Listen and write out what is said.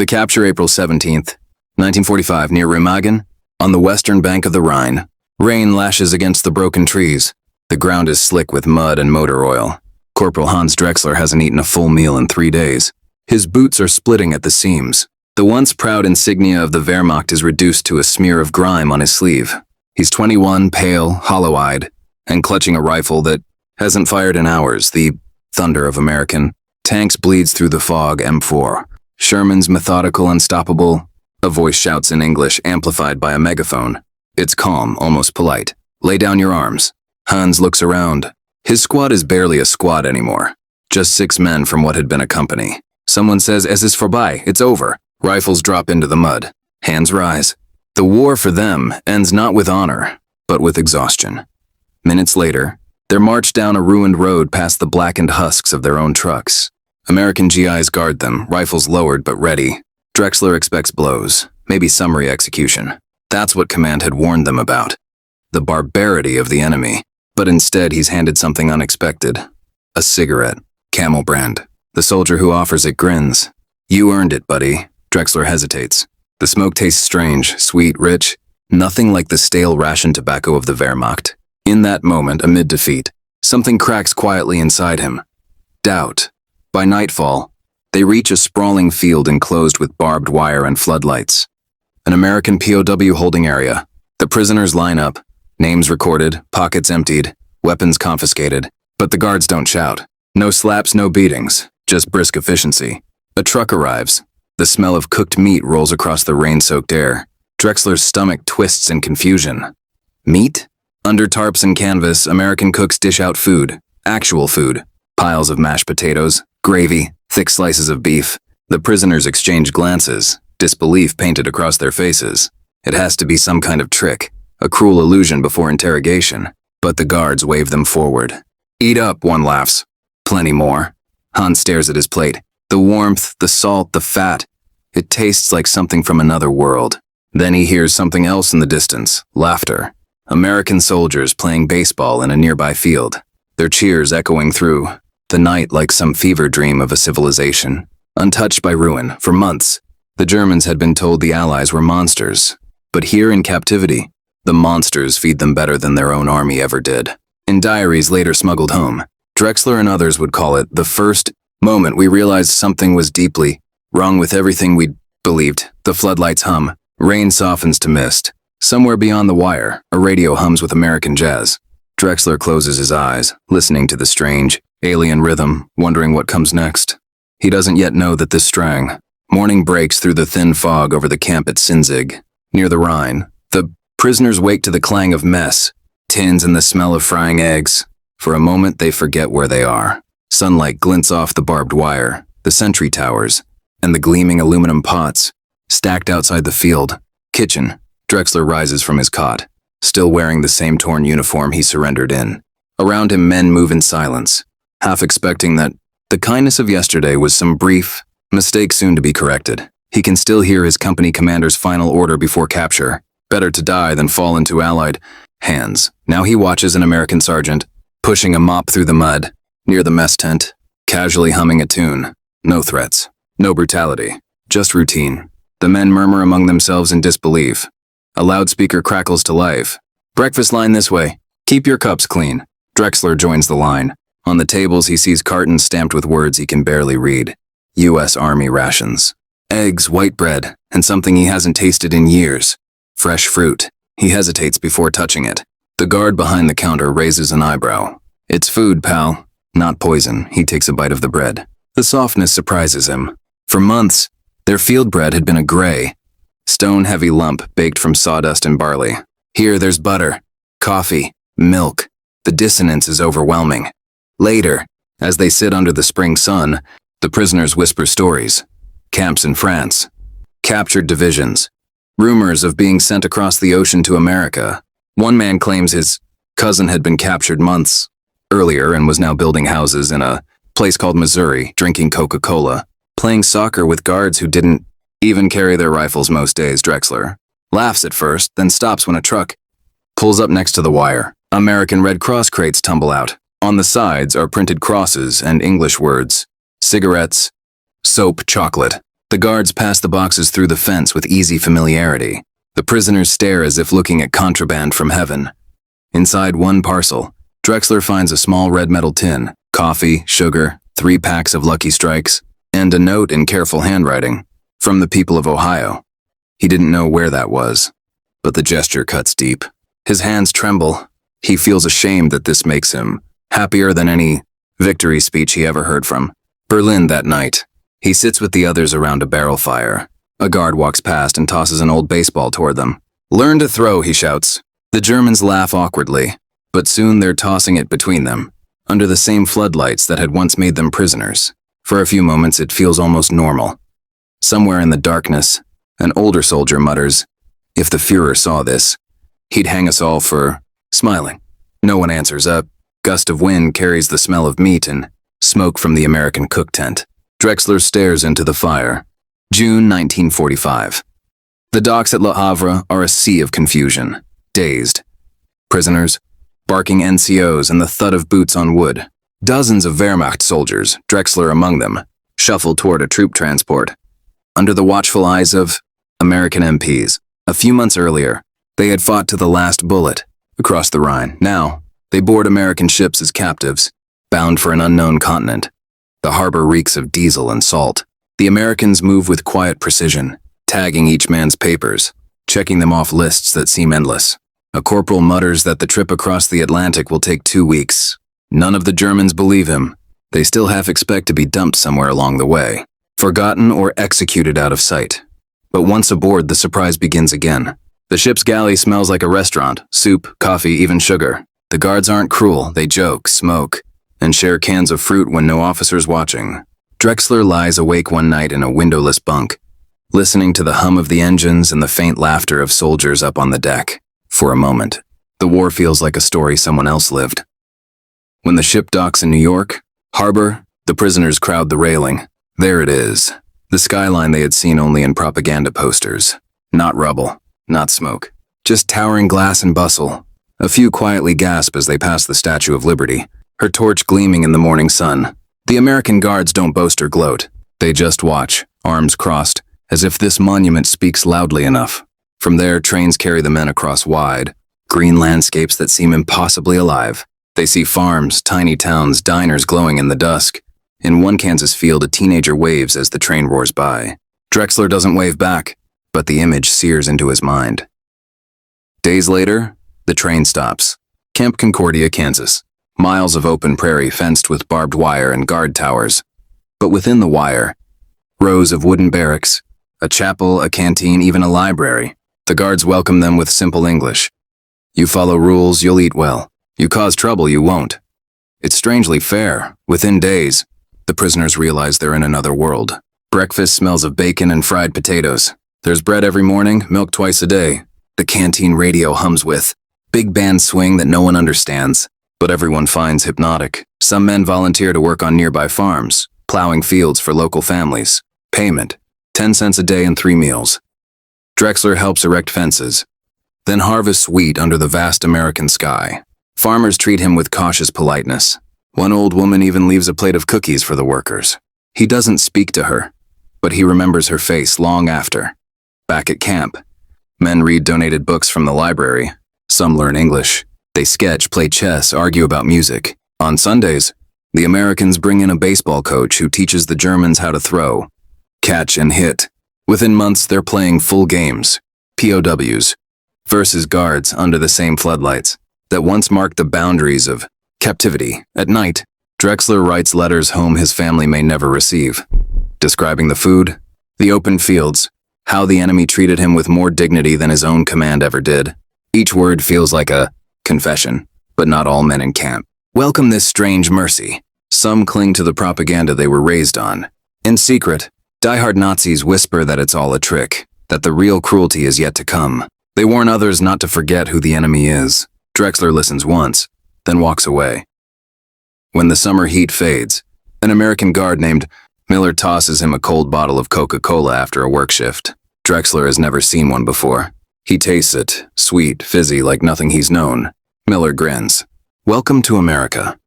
The capture April 17th, 1945, near Remagen, on the western bank of the Rhine. Rain lashes against the broken trees. The ground is slick with mud and motor oil. Corporal Hans Drexler hasn't eaten a full meal in 3 days. His boots are splitting at the seams. The once proud insignia of the Wehrmacht is reduced to a smear of grime on his sleeve. He's 21, pale, hollow-eyed, and clutching a rifle that hasn't fired in hours. The thunder of American tanks bleeds through the fog. M4. Sherman's methodical, unstoppable. A voice shouts in English, amplified by a megaphone. It's calm, almost polite. Lay down your arms. Hans looks around. His squad is barely a squad anymore. Just 6 men from what had been a company. Someone says, "Es ist vorbei, it's over." Rifles drop into the mud. Hands rise. The war for them ends not with honor, but with exhaustion. Minutes later, they're marched down a ruined road past the blackened husks of their own trucks. American GIs guard them, rifles lowered but ready. Drexler expects blows, maybe summary execution. That's what command had warned them about. The barbarity of the enemy. But instead, he's handed something unexpected. A cigarette. Camel brand. The soldier who offers it grins. "You earned it, buddy." Drexler hesitates. The smoke tastes strange, sweet, rich. Nothing like the stale ration tobacco of the Wehrmacht. In that moment, amid defeat, something cracks quietly inside him. Doubt. By nightfall, they reach a sprawling field enclosed with barbed wire and floodlights. An American POW holding area. The prisoners line up. Names recorded, pockets emptied, weapons confiscated. But the guards don't shout. No slaps, no beatings, just brisk efficiency. A truck arrives. The smell of cooked meat rolls across the rain-soaked air. Drexler's stomach twists in confusion. Meat? Under tarps and canvas, American cooks dish out food. Actual food. Piles of mashed potatoes, gravy, thick slices of beef. The prisoners exchange glances, disbelief painted across their faces. It has to be some kind of trick. A cruel illusion before interrogation, but the guards wave them forward. "Eat up," one laughs. "Plenty more." Hans stares at his plate. The warmth, the salt, the fat. It tastes like something from another world. Then he hears something else in the distance, laughter. American soldiers playing baseball in a nearby field. Their cheers echoing through the night like some fever dream of a civilization. Untouched by ruin, for months, the Germans had been told the Allies were monsters. But here in captivity, the monsters feed them better than their own army ever did. In diaries later smuggled home, Drexler and others would call it the first moment we realized something was deeply wrong with everything we'd believed. The floodlights hum. Rain softens to mist. Somewhere beyond the wire, a radio hums with American jazz. Drexler closes his eyes, listening to the strange, alien rhythm, wondering what comes next. He doesn't yet know that this strang. Morning breaks through the thin fog over the camp at Sinzig, near the Rhine. The prisoners wake to the clang of mess, tins and the smell of frying eggs. For a moment, they forget where they are. Sunlight glints off the barbed wire, the sentry towers, and the gleaming aluminum pots, stacked outside the field. Kitchen. Drexler rises from his cot, still wearing the same torn uniform he surrendered in. Around him, men move in silence, half expecting that the kindness of yesterday was some brief mistake soon to be corrected. He can still hear his company commander's final order before capture. Better to die than fall into Allied hands. Now he watches an American sergeant, pushing a mop through the mud, near the mess tent, casually humming a tune. No threats, no brutality, just routine. The men murmur among themselves in disbelief. A loudspeaker crackles to life. "Breakfast line this way. Keep your cups clean." Drexler joins the line. On the tables he sees cartons stamped with words he can barely read. U.S. Army rations. Eggs, white bread, and something he hasn't tasted in years. Fresh fruit. He hesitates before touching it. The guard behind the counter raises an eyebrow. "It's food, pal. Not poison." He takes a bite of the bread. The softness surprises him. For months, their field bread had been a gray, stone-heavy lump baked from sawdust and barley. Here there's butter, coffee, milk. The dissonance is overwhelming. Later, as they sit under the spring sun, the prisoners whisper stories. Camps in France. Captured divisions. Rumors of being sent across the ocean to America. One man claims his cousin had been captured months earlier and was now building houses in a place called Missouri, drinking Coca-Cola, playing soccer with guards who didn't even carry their rifles most days. Drexler laughs at first, then stops when a truck pulls up next to the wire. American Red Cross crates tumble out. On the sides are printed crosses and English words. Cigarettes, soap, chocolate. The guards pass the boxes through the fence with easy familiarity. The prisoners stare as if looking at contraband from heaven. Inside one parcel, Drexler finds a small red metal tin, coffee, sugar, 3 packs of Lucky Strikes, and a note in careful handwriting from the people of Ohio. He didn't know where that was, but the gesture cuts deep. His hands tremble. He feels ashamed that this makes him happier than any victory speech he ever heard from. Berlin that night. He sits with the others around a barrel fire. A guard walks past and tosses an old baseball toward them. "Learn to throw," he shouts. The Germans laugh awkwardly, but soon they're tossing it between them, under the same floodlights that had once made them prisoners. For a few moments it feels almost normal. Somewhere in the darkness, an older soldier mutters, "If the Führer saw this, he'd hang us all for smiling." No one answers up. Gust of wind carries the smell of meat and smoke from the American cook tent. Drexler stares into the fire. June 1945. The docks at Le Havre are a sea of confusion. Dazed. Prisoners, barking NCOs, and the thud of boots on wood. Dozens of Wehrmacht soldiers, Drexler among them, shuffle toward a troop transport. Under the watchful eyes of American MPs. A few months earlier, they had fought to the last bullet across the Rhine. Now, they board American ships as captives, bound for an unknown continent. The harbor reeks of diesel and salt. The Americans move with quiet precision, tagging each man's papers, checking them off lists that seem endless. A corporal mutters that the trip across the Atlantic will take 2 weeks. None of the Germans believe him. They still half expect to be dumped somewhere along the way, forgotten or executed out of sight. But once aboard, the surprise begins again. The ship's galley smells like a restaurant, soup, coffee, even sugar. The guards aren't cruel, they joke, smoke, and share cans of fruit when no officer's watching. Drexler lies awake one night in a windowless bunk, listening to the hum of the engines and the faint laughter of soldiers up on the deck. For a moment, the war feels like a story someone else lived. When the ship docks in New York harbor, the prisoners crowd the railing. There it is, the skyline they had seen only in propaganda posters. Not rubble, not smoke, just towering glass and bustle. A few quietly gasp as they pass the Statue of Liberty, her torch gleaming in the morning sun. The American guards don't boast or gloat. They just watch, arms crossed, as if this monument speaks loudly enough. From there, trains carry the men across wide, green landscapes that seem impossibly alive. They see farms, tiny towns, diners glowing in the dusk. In one Kansas field, a teenager waves as the train roars by. Drexler doesn't wave back, but the image sears into his mind. Days later, the train stops. Camp Concordia, Kansas. Miles of open prairie fenced with barbed wire and guard towers. But within the wire, rows of wooden barracks, a chapel, a canteen, even a library. The guards welcome them with simple English. You follow rules, you'll eat well. You cause trouble, you won't. It's strangely fair. Within days, the prisoners realize they're in another world. Breakfast smells of bacon and fried potatoes. There's bread every morning, milk twice a day. The canteen radio hums with big band swing that no one understands, but everyone finds hypnotic. Some men volunteer to work on nearby farms, plowing fields for local families. Payment, 10 cents a day and 3 meals. Drexler helps erect fences, then harvests wheat under the vast American sky. Farmers treat him with cautious politeness. One old woman even leaves a plate of cookies for the workers. He doesn't speak to her, but he remembers her face long after. Back at camp, men read donated books from the library. Some learn English. They sketch, play chess, argue about music. On Sundays, the Americans bring in a baseball coach who teaches the Germans how to throw, catch, and hit. Within months, they're playing full games, POWs, versus guards under the same floodlights that once marked the boundaries of captivity. At night, Drexler writes letters home his family may never receive, describing the food, the open fields, how the enemy treated him with more dignity than his own command ever did. Each word feels like a confession, but not all men in camp welcome this strange mercy. Some cling to the propaganda they were raised on. In secret, diehard Nazis whisper that it's all a trick, that the real cruelty is yet to come. They warn others not to forget who the enemy is. Drexler listens once, then walks away. When the summer heat fades, an American guard named Miller tosses him a cold bottle of Coca-Cola after a work shift. Drexler has never seen one before. He tastes it, sweet, fizzy, like nothing he's known. Miller grins. Welcome to America.